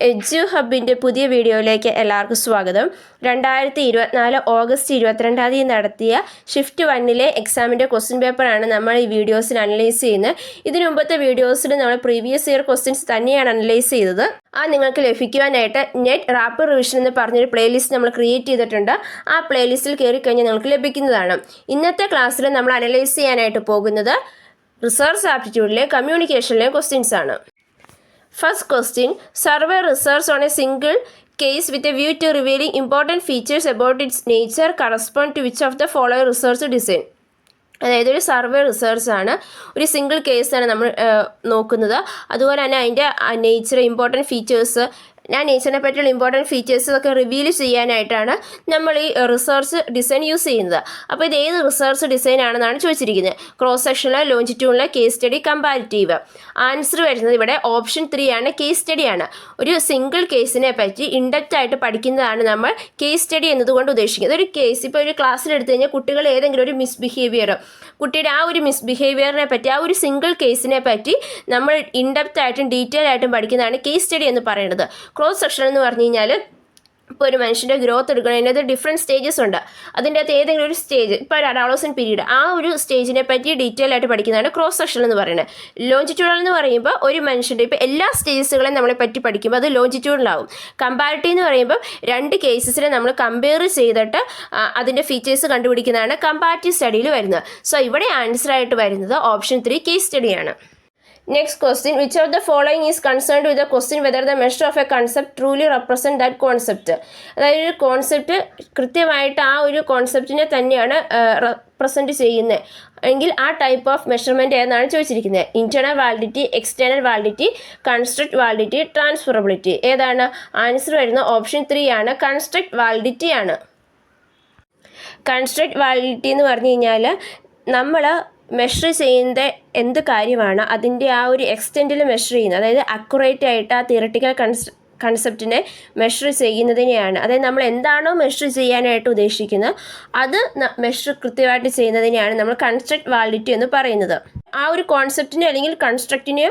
Edu ഹബിൻ്റെ പുതിയ വീഡിയോയിലേക്ക് എല്ലാവർക്കും സ്വാഗതം. 2024 ഓഗസ്റ്റ് 22 നടത്തിയ ഷിഫ്റ്റ് 1 എക്സാമിൻ്റെ ക്വസ്റ്റ്യൻ പേപ്പറാണ് നമ്മൾ ഈ വീഡിയോസിൽ അനലൈസ് ചെയ്യുന്നത്. ഇതിനു മുമ്പത്തെ വീഡിയോസിൽ നമ്മൾ പ്രീവിയസ് ഇയർ ക്വസ്റ്റ്യൻസ് തന്നെയാണ് അനലൈസ് ചെയ്തത്. നിങ്ങൾക്ക് ലഭിക്കുവാനായിട്ട് നെറ്റ് റാപ്പിഡ് റിവിഷൻ എന്ന് പറഞ്ഞൊരു പ്ലേലിസ്റ്റ് നമ്മൾ ക്രിയേറ്റ് ചെയ്തിട്ടുണ്ട്. ആ പ്ലേലിസ്റ്റിൽ കയറി കഴിഞ്ഞാൽ നിങ്ങൾക്ക് ലഭിക്കുന്നതാണ്. ഇന്നത്തെ ക്ലാസ്സിൽ നമ്മൾ അനലൈസ് ചെയ്യാനായിട്ട് പോകുന്നത് റിസർച്ച് ആപ്റ്റിറ്റ്യൂഡിലെ കമ്മ്യൂണിക്കേഷനിലെ ക്വസ്റ്റ്യൻസ് ആണ്. First question, survey research on a single case with a view to revealing important features about its nature correspond to which of the following research design? അതായത് ഒരു സർവേ റിസർച്ചാണ്, ഒരു സിംഗിൾ കേസാണ് നമ്മൾ നോക്കുന്നത്. അതുപോലെ തന്നെ അതിൻ്റെ നേച്ചർ, ഇമ്പോർട്ടൻറ്റ് ഫീച്ചേഴ്സ്, നേച്ചറിനെ പറ്റിയുള്ള ഇമ്പോർട്ടൻറ്റ് ഫീച്ചേഴ്സ് ഒക്കെ റിവീൽ ചെയ്യാനായിട്ടാണ് നമ്മൾ ഈ റിസർച്ച് ഡിസൈൻ യൂസ് ചെയ്യുന്നത്. അപ്പോൾ ഇത് ഏത് റിസർച്ച് ഡിസൈൻ ആണെന്നാണ് ചോദിച്ചിരിക്കുന്നത്. ക്രോസ് സെക്ഷനിലെ, ലോഞ്ചിറ്റ്യൂഡിലെ, കേസ് സ്റ്റഡി, കമ്പാരിറ്റീവ്. ആൻസർ വരുന്നത് ഇവിടെ ഓപ്ഷൻ 3 ആണ്, കേസ് സ്റ്റഡിയാണ്. ഒരു സിംഗിൾ കേസിനെ പറ്റി ഇൻഡെപ്റ്റ് ആയിട്ട് പഠിക്കുന്നതാണ് നമ്മൾ കേസ് സ്റ്റഡി എന്നതുകൊണ്ട് ഉദ്ദേശിക്കുന്നത്. ഒരു കേസ് ഇപ്പോൾ ഒരു ക്ലാസ്സിലെടുത്തു കഴിഞ്ഞാൽ കുട്ടികൾ ഏതെങ്കിലും ഒരു മിസ്ബിഹേവിയർ, കുട്ടിയുടെ ആ ഒരു മിസ്ബിഹേവിയറിനെ പറ്റി, ആ ഒരു സിംഗിൾ കേസിനെ പറ്റി നമ്മൾ ഇൻഡെപ്റ്റ് ആയിട്ടും ഡീറ്റെയിൽ ആയിട്ടും പഠിക്കുന്നതാണ് കേസ് സ്റ്റഡി എന്ന് പറയുന്നത്. ക്രോസ് സെക്ഷൻ എന്ന് പറഞ്ഞു കഴിഞ്ഞാൽ ഇപ്പോൾ ഒരു മനുഷ്യൻ്റെ ഗ്രോത്ത് എടുക്കുന്നതിനകത്ത് ഡിഫറെൻറ്റ് സ്റ്റേജസ് ഉണ്ട്. അതിൻ്റെ അകത്ത് ഏതെങ്കിലും ഒരു സ്റ്റേജ്, ഇപ്പോൾ ഒരു അഡോളസെൻ്റ് പീരീഡ്, ആ ഒരു സ്റ്റേജിനെ പറ്റി ഡീറ്റെയിൽ ആയിട്ട് പഠിക്കുന്നതാണ് ക്രോസ് സെക്ഷൻ എന്ന് പറയുന്നത്. ലോഞ്ചിറ്റ്യൂഡൽ എന്ന് പറയുമ്പോൾ ഒരു മനുഷ്യൻ്റെ ഇപ്പോൾ എല്ലാ സ്റ്റേജസുകളെയും നമ്മളെ പറ്റി പഠിക്കുമ്പോൾ അത് ലോഞ്ചിറ്റ്യൂഡിലാവും. കമ്പാരിറ്റീവ് എന്ന് പറയുമ്പോൾ 2 കേസസിനെ നമ്മൾ കമ്പയർ ചെയ്തിട്ട് അതിൻ്റെ ഫീച്ചേഴ്സ് കണ്ടുപിടിക്കുന്നതാണ് കമ്പാരിറ്റീവ് സ്റ്റഡിയിൽ വരുന്നത്. സോ ഇവിടെ ആൻസർ ആയിട്ട് വരുന്നത് ഓപ്ഷൻ 3 കേസ് സ്റ്റഡിയാണ്. Next question, which of the following is concerned with the question whether the measure of a concept truly represent that concept? അതായത് ഒരു കോൺസെപ്റ്റ് കൃത്യമായിട്ട് ആ ഒരു കോൺസെപ്റ്റിനെ തന്നെയാണ് റെപ്രസെൻറ്റ് ചെയ്യുന്നത് എങ്കിൽ ആ ടൈപ്പ് ഓഫ് മെഷർമെൻറ്റ് ഏതാണ് ചോദിച്ചിരിക്കുന്നത്. Internal validity, external validity, construct validity, transferability. ഏതാണ് ആൻസർ വരുന്നത് ഓപ്ഷൻ 3 ആണ്, കൺസ്ട്രക്ട് വാലിഡിറ്റി ആണ്. കൺസ്ട്രക്ട് വാലിഡിറ്റി എന്ന് പറഞ്ഞു കഴിഞ്ഞാൽ നമ്മൾ മെഷർ ചെയ്യുന്ന എന്ത് കാര്യമാണ് അതിൻ്റെ ആ ഒരു എക്സ്റ്റെൻറ്റിൽ മെഷർ ചെയ്യുന്നത്, അതായത് അക്യുറേറ്റ് ആയിട്ട് ആ തിയറട്ടിക്കൽ കൺസെപ്റ്റിനെ മെഷർ ചെയ്യുന്നതിനെയാണ്, അതായത് നമ്മൾ എന്താണോ മെഷർ ചെയ്യാനായിട്ട് ഉദ്ദേശിക്കുന്നത് അത് മെഷർ കൃത്യമായിട്ട് ചെയ്യുന്നതിനെയാണ് നമ്മൾ കൺസ്ട്രക്ട് വാലിഡിറ്റി എന്ന് പറയുന്നത്. ആ ഒരു കോൺസെപ്റ്റിനെ അല്ലെങ്കിൽ കൺസ്ട്രക്റ്റിനെ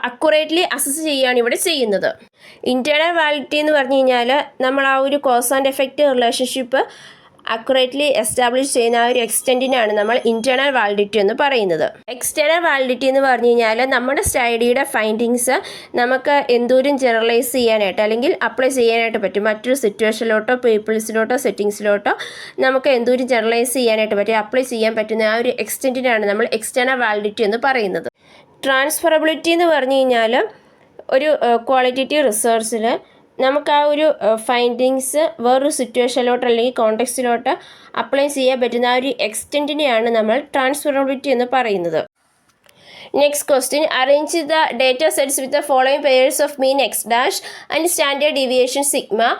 അക്യുറേറ്റ്ലി അസസ് ചെയ്യുകയാണ് ഇവിടെ ചെയ്യുന്നത്. ഇൻറ്റേർണൽ വാലിഡിറ്റി എന്ന് പറഞ്ഞു കഴിഞ്ഞാൽ നമ്മൾ ആ ഒരു cause and effect relationship accurately establish ചെയ്യുന്ന ആ ഒരു എക്സ്റ്റെൻറ്റിനാണ് നമ്മൾ ഇൻറ്റേർണൽ വാലിഡിറ്റി എന്ന് പറയുന്നത്. എക്സ്റ്റേണൽ വാലിഡിറ്റി എന്ന് പറഞ്ഞു കഴിഞ്ഞാൽ നമ്മുടെ സ്റ്റഡിയുടെ ഫൈൻഡിങ്സ് നമുക്ക് എന്തോരം ജനറലൈസ് ചെയ്യാനായിട്ട് അല്ലെങ്കിൽ അപ്ലൈ ചെയ്യാനായിട്ട് പറ്റും, മറ്റൊരു സിറ്റുവേഷനിലോട്ടോ പീപ്പിൾസിലോട്ടോ സെറ്റിങ്സിലോട്ടോ നമുക്ക് എന്തോരം ജനറലൈസ് ചെയ്യാനായിട്ട് പറ്റും, അപ്ലൈ ചെയ്യാൻ പറ്റുന്ന ആ ഒരു എക്സ്റ്റെൻറ്റിനാണ് നമ്മൾ എക്സ്റ്റേണൽ വാലിഡിറ്റി എന്ന് പറയുന്നത്. ട്രാൻസ്ഫറബിലിറ്റി എന്ന് പറഞ്ഞു കഴിഞ്ഞാൽ ഒരു ക്വാളിറ്റേറ്റീവ് റിസർച്ചിൽ നമുക്ക് ആ ഒരു ഫൈൻഡിങ്സ് വേറൊരു സിറ്റുവേഷനിലോട്ട് അല്ലെങ്കിൽ കോണ്ടെക്സ്റ്റിലോട്ട് അപ്ലൈ ചെയ്യാൻ പറ്റുന്ന ആ ഒരു എക്സ്റ്റെൻറ്റിനെയാണ് നമ്മൾ ട്രാൻസ്ഫറബിലിറ്റി എന്ന് പറയുന്നത്. Next question, arrange the data sets with the following pairs of mean X dash and standard deviation sigma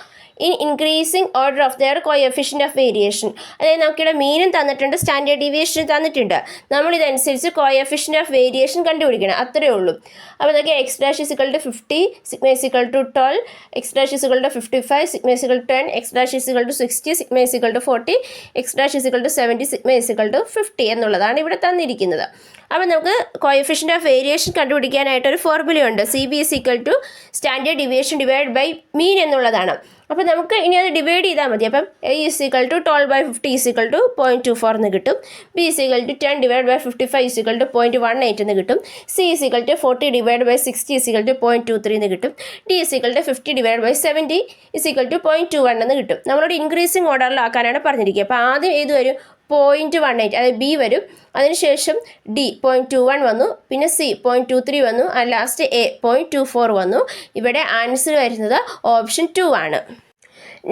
in increasing order of their coefficient of variation. അതായത് നമുക്കിവിടെ മീനും തന്നിട്ടുണ്ട്, സ്റ്റാൻഡേർഡ് ഡീവിയേഷനും തന്നിട്ടുണ്ട്. നമ്മളിതനുസരിച്ച് കോഎഫിഷ്യൻ്റ് ഓഫ് വേരിയേഷൻ കണ്ടുപിടിക്കണം, അത്രയേ ഉള്ളൂ. അപ്പോൾ നമുക്ക് X dash is equal to 50, sigma is equal to 12, X dash is equal to 55, sigma is equal to 10, X dash is equal to 60, sigma is equal to 40, X dash is equal to 70, sigma is equal to 50 എന്നുള്ളതാണ് ഇവിടെ തന്നിരിക്കുന്നത്. അപ്പോൾ നമുക്ക് കോഎഫിഷ്യൻ്റ് ഓഫ് വേരിയേഷൻ കണ്ടുപിടിക്കാനായിട്ടൊരു ഫോർമുലയുണ്ട്, C B is equal to standard deviation divide by mean എന്നുള്ളതാണ്. അപ്പോൾ നമുക്ക് ഇനി അത് ഡിവൈഡ് ചെയ്താൽ മതി. അപ്പം A is equal to 12/50 is equal to 0.24 എന്ന് കിട്ടും, B is equal to 10 divide by 55 is equal to 0.18 എന്ന് കിട്ടും, C is equal to 40 divide by 60 is equal to 0.23 എന്ന് കിട്ടും, D is equal to 50 divide by 70 is equal to 0.21 എന്ന് കിട്ടും. നമ്മളോട് increasing ഓർഡറിലാക്കാനാണ് പറഞ്ഞിരിക്കുക. അപ്പോൾ ആദ്യം ഏത് വരും, 0.18, അതായത് ബി വരും, അതിനുശേഷം ഡി 0.21 വന്നു, പിന്നെ സി 0.23 വന്നു, ലാസ്റ്റ് എ 0.24 വന്നു. ഇവിടെ ആൻസർ വരുന്നത് ഓപ്ഷൻ 2 ആണ്.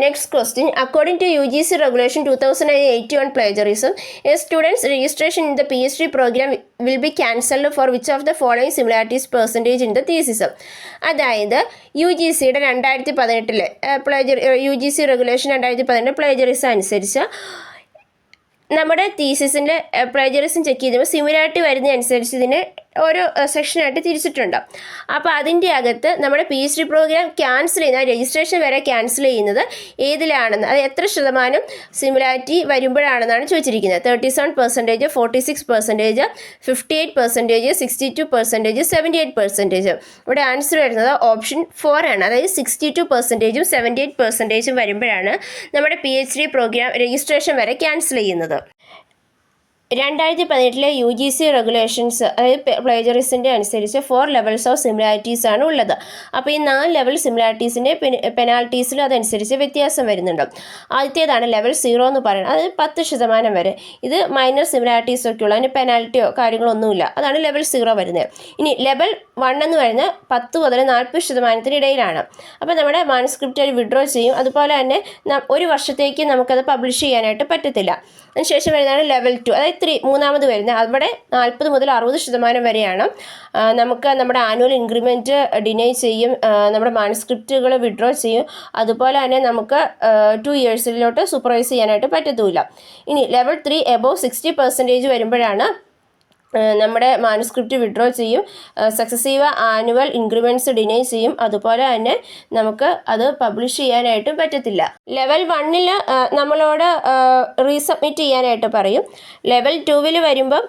Next question, according to UGC regulation 2081 plagiarism, a students registration in the PhD programme will be cancelled for which of the following similarities percentage in the thesis. അതായത് UGCയുടെ 2018 UGC regulation 2018 plagiarism അനുസരിച്ച് നമ്മുടെ തീസിസിൻ്റെ plagiarism check ചെയ്യുമ്പോൾ similarity വരുന്നതനുസരിച്ച് ഇതിന് ഓരോ സെക്ഷനായിട്ട് തിരിച്ചിട്ടുണ്ട്. അപ്പോൾ അതിൻ്റെ അകത്ത് നമ്മുടെ PhD പ്രോഗ്രാം ക്യാൻസൽ ചെയ്യുന്ന രജിസ്ട്രേഷൻ വരെ ക്യാൻസൽ ചെയ്യുന്നത് ഏതിലാണെന്ന്, അത് എത്ര ശതമാനം സിമിലാരിറ്റി വരുമ്പോഴാണെന്നാണ് ചോദിച്ചിരിക്കുന്നത്. 37%, 46%, 58%, 62%, 78%. ഇവിടെ ആൻസർ വരുന്നത് ഓപ്ഷൻ 4 ആണ്. അതായത് 62%, 78% വരുമ്പോഴാണ് നമ്മുടെ PhD പ്രോഗ്രാം രജിസ്ട്രേഷൻ വരെ ക്യാൻസൽ ചെയ്യുന്നത്. 2018 UGC റെഗുലേഷൻസ്, അതായത് പ്ലേജറിസത്തിൻ്റെ അനുസരിച്ച് 4 ലെവൽസ് ഓഫ് സിമിലാരിറ്റീസ് ആണ് ഉള്ളത്. അപ്പോൾ ഈ 4 ലെവൽ സിമിലാരിറ്റീസിൻ്റെ പെനാൽറ്റീസിലും അതനുസരിച്ച് വ്യത്യാസം വരുന്നുണ്ട്. ആദ്യത്തേതാണ് ലെവൽ 0 എന്ന് പറയുന്നത്, അതായത് 10% വരെ. ഇത് മൈനർ സിമിലാരിറ്റീസ് ഒക്കെ ഉള്ള, അതിന് പെനാൽറ്റിയോ കാര്യങ്ങളൊന്നുമില്ല, അതാണ് ലെവൽ 0 വരുന്നത്. ഇനി ലെവൽ 1 എന്ന് പറയുന്നത് 10 മുതൽ 40% ഇടയിലാണ്. അപ്പോൾ നമ്മുടെ മാനുസ്ക്രിപ്റ്റ് വിഡ്രോ ചെയ്യും. അതുപോലെ തന്നെ 1 വർഷത്തേക്ക് നമുക്കത് പബ്ലിഷ് ചെയ്യാനായിട്ട് പറ്റത്തില്ല. അതിനുശേഷം വരുന്നതാണ് ലെവൽ 2, അതായത് മൂന്നാമത് വരുന്നത്. അവിടെ 40 മുതൽ 60% വരെയാണ്. നമുക്ക് നമ്മുടെ ആനുവൽ ഇൻക്രിമെൻറ്റ് ഡിനൈ ചെയ്യും, നമ്മുടെ മാനുസ്ക്രിപ്റ്റുകൾ വിഡ്രോ ചെയ്യും. അതുപോലെ തന്നെ നമുക്ക് 2 ഇയേഴ്സിലോട്ട് സൂപ്പർവൈസ് ചെയ്യാനായിട്ട് പറ്റത്തുമില്ല. ഇനി ലെവൽ 3 എബോവ് 60% വരുമ്പോഴാണ് നമ്മുടെ മാനുസ്ക്രിപ്റ്റ് വിഡ്രോ ചെയ്യും, സക്സസീവ് ആനുവൽ ഇൻക്രിമെൻറ്റ്സ് ഡിനൈ ചെയ്യും. അതുപോലെ തന്നെ നമുക്ക് അത് പബ്ലിഷ് ചെയ്യാനായിട്ടും പറ്റത്തില്ല. ലെവൽ 1 നമ്മളോട് റീസബ്മിറ്റ് ചെയ്യാനായിട്ട് പറയും. ലെവൽ 2 വരുമ്പം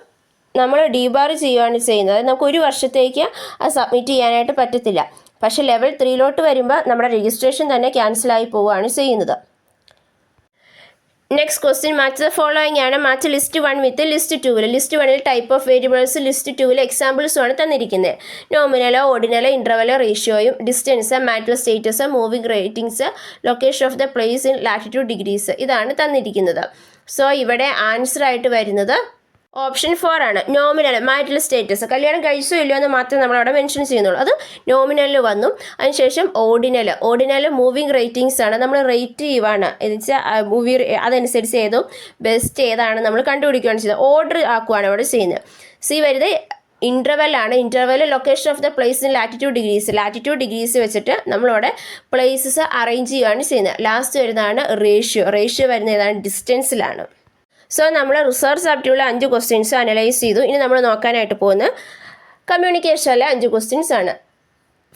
നമ്മൾ ഡീബാർ ചെയ്യുകയാണ് ചെയ്യുന്നത്. നമുക്ക് 1 വർഷത്തേക്ക് അത് സബ്മിറ്റ് ചെയ്യാനായിട്ട് പറ്റത്തില്ല. പക്ഷേ ലെവൽ 3 വരുമ്പോൾ നമ്മുടെ രജിസ്ട്രേഷൻ തന്നെ ക്യാൻസലായി പോവുകയാണ് ചെയ്യുന്നത്. Next question, match the following ആണ്. Match list 1 with list 2. List 1 type of variables, list 2 എക്സാമ്പിൾസും ആണ് തന്നിരിക്കുന്നത്. നോമിനലോ ഓർഡിനലോ ഇൻ്റർവലോ റേഷ്യോയും, distance, marital status, moving ratings, location of the place in latitude degrees, ഇതാണ് തന്നിരിക്കുന്നത്. സോ ഇവിടെ ആൻസർ ആയിട്ട് വരുന്നത് ഓപ്ഷൻ 4 ആണ്. നോമിനൽ മാരിറ്റൽ സ്റ്റേറ്റസ്, കല്യാണം കഴിച്ചോ ഇല്ലയോ എന്ന് മാത്രമേ നമ്മളവിടെ മെൻഷൻ ചെയ്യുന്നുള്ളൂ. അത് നോമിനലിൽ വന്നു. അതിനുശേഷം ഓർഡിനൽ മൂവിങ് റേറ്റിംഗ്സ് ആണ്. നമ്മൾ റേറ്റ് ചെയ്യുവാണ്, എന്ന് വെച്ചാൽ മൂവി അതനുസരിച്ച് ഏതോ ബെസ്റ്റ് ഏതാണ് നമ്മൾ കണ്ടുപിടിക്കുകയാണ് ചെയ്യുന്നത്. ഓർഡർ ആക്കുവാണ് അവിടെ ചെയ്യുന്നത്. സി വരുന്നത് ഇൻ്റർവെല്ലാണ്. Interval location of the place in latitude degrees വെച്ചിട്ട് നമ്മളിവിടെ പ്ലേസസ് അറേഞ്ച് ചെയ്യുകയാണ് ചെയ്യുന്നത്. ലാസ്റ്റ് വരുന്നതാണ് റേഷ്യോ വരുന്നത് ഏതാണ്, ഡിസ്റ്റൻസിലാണ്. സോ നമ്മൾ റിസർച്ച് ആപ്റ്റിലുള്ള 5 ക്വസ്റ്റ്യൻസ് അനലൈസ് ചെയ്തു. ഇനി നമ്മൾ നോക്കാനായിട്ട് പോകുന്നത് കമ്മ്യൂണിക്കേഷനിലെ 5 ക്വസ്റ്റ്യൻസ് ആണ്.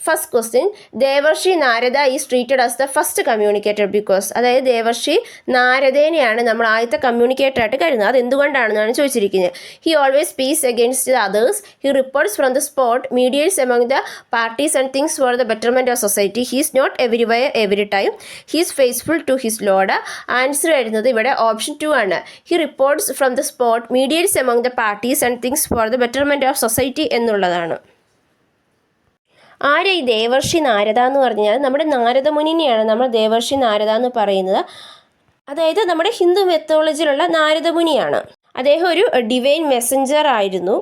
First question, Devarshi Narada is treated as the first communicator because, അതായത് ദേവർഷി നാരദേനെയാണ് നമ്മൾ ആദ്യത്തെ കമ്മ്യൂണിക്കേറ്റർ ആയിട്ട് കരുതുന്നത്. അത് എന്തുകൊണ്ടാണെന്നാണ് ചോദിച്ചിരിക്കുന്നത്. He always speaks against the others, he reports from the spot, mediates among the parties and things for the betterment of society, he is not everywhere every time, he is faithful to his lord. Answer വരുന്നത് ഇവിടെ option 2 ആണ്. He reports from the spot, mediates among the parties and things for the betterment of society എന്നുള്ളതാണ്. ആരാ ഈ ദേവർഷി നാരദ എന്ന് പറഞ്ഞാൽ? നമ്മുടെ നാരദ മുനിനെയാണ് നമ്മൾ ദേവർഷി നാരദ എന്ന് പറയുന്നത്. അതായത് നമ്മുടെ ഹിന്ദു മെത്തോളജിയിലുള്ള നാരദ മുനിയാണ്. അദ്ദേഹം ഒരു ഡിവൈൻ മെസ്സഞ്ചർ ആയിരുന്നു.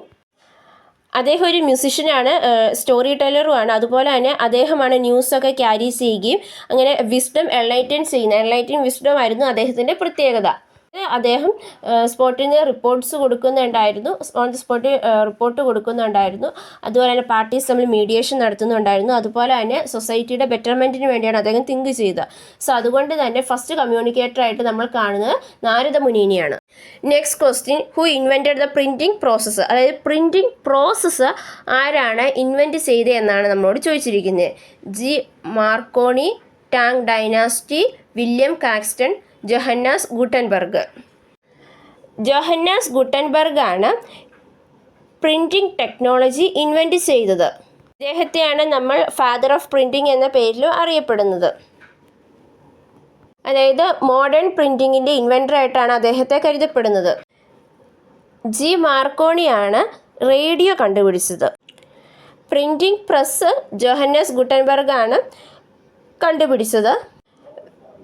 അദ്ദേഹം ഒരു മ്യൂസിഷ്യനാണ്, സ്റ്റോറി ടെല്ലറുമാണ്. അതുപോലെ തന്നെ അദ്ദേഹമാണ് ന്യൂസൊക്കെ ക്യാരി ചെയ്യുകയും അങ്ങനെ വിസ്ഡം എൻലൈറ്റൻ വിസ്ഡം ആയിരുന്നു അദ്ദേഹത്തിൻ്റെ പ്രത്യേകത. അദ്ദേഹം സ്പോട്ടിൽ നിന്ന് റിപ്പോർട്ട്സ് കൊടുക്കുന്നുണ്ടായിരുന്നു, ഓൺ ദി സ്പോട്ടിൽ റിപ്പോർട്ട് കൊടുക്കുന്നുണ്ടായിരുന്നു. അതുപോലെ തന്നെ പാർട്ടീസ് തമ്മിൽ മീഡിയേഷൻ നടത്തുന്നുണ്ടായിരുന്നു. അതുപോലെ തന്നെ സൊസൈറ്റിയുടെ ബെറ്റർമെൻറ്റിന് വേണ്ടിയാണ് അദ്ദേഹം തിങ്ക് ചെയ്തത്. സോ അതുകൊണ്ട് തന്നെ ഫസ്റ്റ് കമ്മ്യൂണിക്കേറ്ററായിട്ട് നമ്മൾ കാണുന്നത് നാരദ മുനിനെയാണ്. Next question, who invented the printing process, അതായത് പ്രിൻറ്റിംഗ് പ്രോസസ്സ് ആരാണ് ഇൻവെൻറ്റ് ചെയ്തത് എന്നാണ് നമ്മളോട് ചോദിച്ചിരിക്കുന്നത്. G Marconi, Tang dynasty, William Caxton, Johannes Gutenberg ആണ് പ്രിൻറ്റിംഗ് ടെക്നോളജി ഇൻവെൻറ്റ് ചെയ്തത്. അദ്ദേഹത്തെയാണ് നമ്മൾ ഫാദർ ഓഫ് പ്രിൻറ്റിംഗ് എന്ന പേരിലും അറിയപ്പെടുന്നത്. അതായത് മോഡേൺ പ്രിൻറ്റിങ്ങിൻ്റെ ഇൻവെൻറ്ററായിട്ടാണ് അദ്ദേഹത്തെ കരുതപ്പെടുന്നത്. ജി മാർക്കോണിയാണ് റേഡിയോ കണ്ടുപിടിച്ചത്. പ്രിൻറ്റിംഗ് പ്രസ് ജോഹന്നാസ് ഗുട്ടൻബർഗ് ആണ് കണ്ടുപിടിച്ചത്.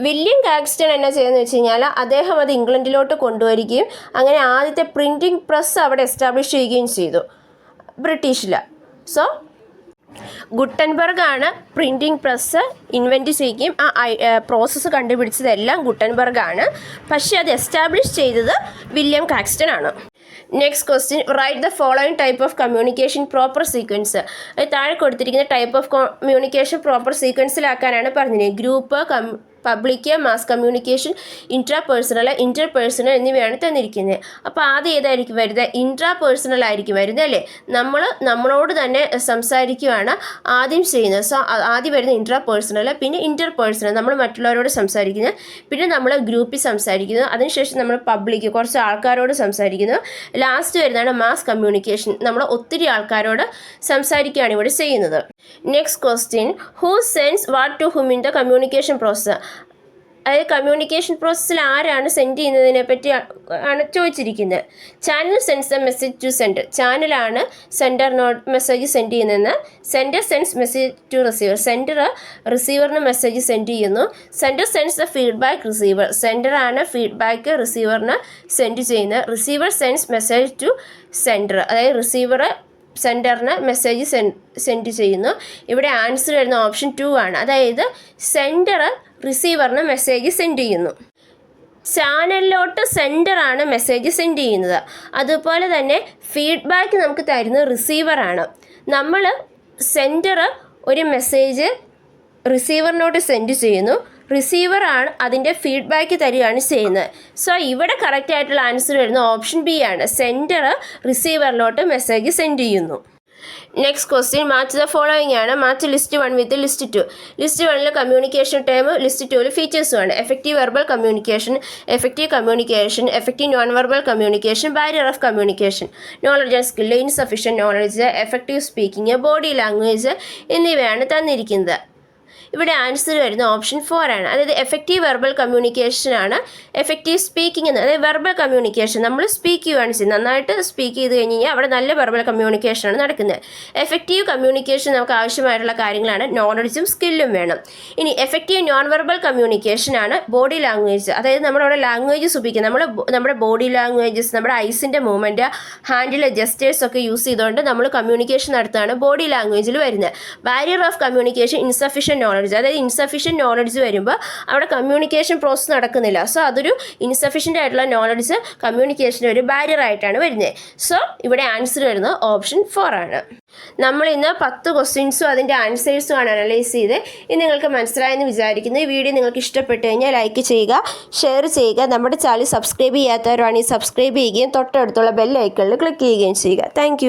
വില്യം കാക്സ്റ്റൺ എന്നാ ചെയ്തെന്ന് വെച്ച് കഴിഞ്ഞാൽ അദ്ദേഹം അത് ഇംഗ്ലണ്ടിലോട്ട് കൊണ്ടുവരികയും അങ്ങനെ ആദ്യത്തെ പ്രിൻറ്റിംഗ് പ്രസ് അവിടെ എസ്റ്റാബ്ലിഷ് ചെയ്യുകയും ചെയ്തു ബ്രിട്ടീഷിൽ. സോ ഗുട്ടൻബർഗ് ആണ് പ്രിൻറ്റിംഗ് പ്രസ് ഇൻവെൻറ്റ് ചെയ്യുകയും ആ പ്രോസസ്സ് കണ്ടുപിടിച്ചതെല്ലാം ഗുട്ടൻബർഗ് ആണ്. പക്ഷേ അത് എസ്റ്റാബ്ലിഷ് ചെയ്തത് വില്യം കാക്സ്റ്റൺ ആണ്. Next question, write the following type of communication proper sequence. താഴെ കൊടുത്തിരിക്കുന്ന ടൈപ്പ് ഓഫ് കമ്മ്യൂണിക്കേഷൻ പ്രോപ്പർ സീക്വൻസിലാക്കാനാണ് പറഞ്ഞത്. Group, public, mass communication, intra personal, inter personal എന്നിവയാണ് തന്നിരിക്കുന്നത്. അപ്പോൾ ആദ്യം ഏതായിരിക്കും വരുന്നത്? ഇൻട്രാ പേഴ്സണൽ ആയിരിക്കും വരുന്നത് അല്ലേ? നമ്മളോട് തന്നെ സംസാരിക്കുകയാണ് ആദ്യം ചെയ്യുന്നത്. സോ ആദ്യം വരുന്ന ഇൻട്രാ പേഴ്സണൽ, പിന്നെ ഇൻ്റർ പേഴ്സണൽ നമ്മൾ മറ്റുള്ളവരോട് സംസാരിക്കുന്നത്, പിന്നെ നമ്മൾ ഗ്രൂപ്പിൽ സംസാരിക്കുന്നു, അതിനുശേഷം നമ്മൾ പബ്ലിക് കുറച്ച് ആൾക്കാരോട് സംസാരിക്കുന്നു, ലാസ്റ്റ് വരുന്നതാണ് മാസ് കമ്മ്യൂണിക്കേഷൻ, നമ്മൾ ഒത്തിരി ആൾക്കാരോട് സംസാരിക്കുകയാണ് ഇവിടെ ചെയ്യുന്നത്. Next question, who sends what to whom in the communication process? അതായത് കമ്മ്യൂണിക്കേഷൻ പ്രോസസ്സിൽ ആരാണ് സെൻഡ് ചെയ്യുന്നതിനെ പറ്റി ആണ് ചോദിച്ചിരിക്കുന്നത്. Channel sends the message to sender, ചാനലാണ് സെൻഡറിനോട് മെസ്സേജ് സെൻഡ് ചെയ്യുന്നതെന്ന്. Sender sends message to receiver, sender റിസീവറിന് മെസ്സേജ് സെൻഡ് ചെയ്യുന്നു. Sender sends the feedback receiver, സെൻഡറാണ് ഫീഡ്ബാക്ക് റിസീവറിന് സെൻഡ് ചെയ്യുന്നത്. Receiver sends message to sender, അതായത് റിസീവർ സെൻഡറിന് മെസ്സേജ് സെൻഡ് ചെയ്യുന്നു. ഇവിടെ ആൻസർ വരുന്ന ഓപ്ഷൻ 2 ആണ്. അതായത് സെൻഡർ റിസീവറിന് മെസ്സേജ് സെൻഡ് ചെയ്യുന്നു. ചാനലിലോട്ട് സെൻഡറാണ് മെസ്സേജ് സെൻഡ് ചെയ്യുന്നത്. അതുപോലെ തന്നെ ഫീഡ്ബാക്ക് നമുക്ക് തരുന്നത് റിസീവറാണ്. നമ്മൾ സെൻഡർ ഒരു മെസ്സേജ് റിസീവറിനോട്ട് സെൻഡ് ചെയ്യുന്നു, റിസീവറാണ് അതിൻ്റെ ഫീഡ്ബാക്ക് തരികയാണ് ചെയ്യുന്നത്. സോ ഇവിടെ കറക്റ്റ് ആയിട്ടുള്ള ആൻസർ വരുന്ന ഓപ്ഷൻ ബി ആണ്. സെൻഡർ റിസീവറിലോട്ട് മെസ്സേജ് സെൻഡ് ചെയ്യുന്നു. Next question, match the following ആണ്. Match list 1 with list 2. List 1 communication term, list 2 ഫീച്ചേഴ്സുമാണ്. Effective verbal communication, effective communication, effective non verbal communication, barrier of communication, knowledge and skill, insufficient knowledge, effective speaking, body language എന്നിവയാണ് തന്നിരിക്കുന്നത്. ഇവിടെ answer വരുന്ന option 4 ആണ്. അതായത് effective verbal communication ആണ് effective speaking എന്ന്. അതായത് വെർബൽ കമ്മ്യൂണിക്കേഷൻ നമ്മൾ സ്പീക്ക് ചെയ്യുകയാണ് ചെയ്യുന്നത്. നന്നായിട്ട് സ്പീക്ക് ചെയ്ത് കഴിഞ്ഞ് കഴിഞ്ഞാൽ അവിടെ നല്ല വെർബൽ കമ്മ്യൂണിക്കേഷനാണ് നടക്കുന്നത്. എഫക്റ്റീവ് കമ്മ്യൂണിക്കേഷൻ നമുക്ക് ആവശ്യമായിട്ടുള്ള കാര്യങ്ങളാണ്, നോളജും സ്കില്ലും വേണം. ഇനി എഫക്റ്റീവ് നോൺ വെർബൽ കമ്മ്യൂണിക്കേഷൻ ആണ് ബോഡി ലാംഗ്വേജ്. അതായത് നമ്മളവിടെ ലാംഗ്വേജസ് ഉപയോഗിക്കുക, നമ്മുടെ ബോഡി ലാംഗ്വേജസ്, നമ്മുടെ ഐസിൻ്റെ മൂവ്മെൻറ്റ്, ഹാൻഡിൽ ജസ്റ്റേഴ്സ് ഒക്കെ യൂസ് ചെയ്തുകൊണ്ട് നമ്മൾ കമ്മ്യൂണിക്കേഷൻ നടത്തുകയാണ് ബോഡി ലാംഗ്വേജിൽ വരുന്നത്. Barrier of communication insufficient knowledge, അതായത് ഇൻസഫിഷ്യൻറ്റ് നോളജ് വരുമ്പോൾ അവിടെ കമ്മ്യൂണിക്കേഷൻ പ്രോസസ്സ് നടക്കുന്നില്ല. സോ അതൊരു ഇൻസഫിഷ്യൻ്റ് ആയിട്ടുള്ള നോളജ് കമ്മ്യൂണിക്കേഷന് ഒരു ബാരിയർ ആയിട്ടാണ് വരുന്നത്. സോ ഇവിടെ ആൻസർ വരുന്നത് ഓപ്ഷൻ 4 ആണ്. നമ്മൾ ഇന്ന് 10 ക്വസ്റ്റ്യൻസും അതിൻ്റെ ആൻസേഴ്സുമാണ് അനലൈസ് ചെയ്ത്. ഇത് നിങ്ങൾക്ക് മനസ്സിലായെന്ന് വിചാരിക്കുന്നു. ഈ വീഡിയോ നിങ്ങൾക്ക് ഇഷ്ടപ്പെട്ട് കഴിഞ്ഞാൽ ലൈക്ക് ചെയ്യുക, ഷെയർ ചെയ്യുക. നമ്മുടെ ചാനൽ സബ്സ്ക്രൈബ് ചെയ്യാത്തവരാണെങ്കിൽ സബ്സ്ക്രൈബ് ചെയ്യുകയും തൊട്ടടുത്തുള്ള ബെൽ ഐക്കണിൽ ക്ലിക്ക് ചെയ്യുകയും ചെയ്യുക. താങ്ക്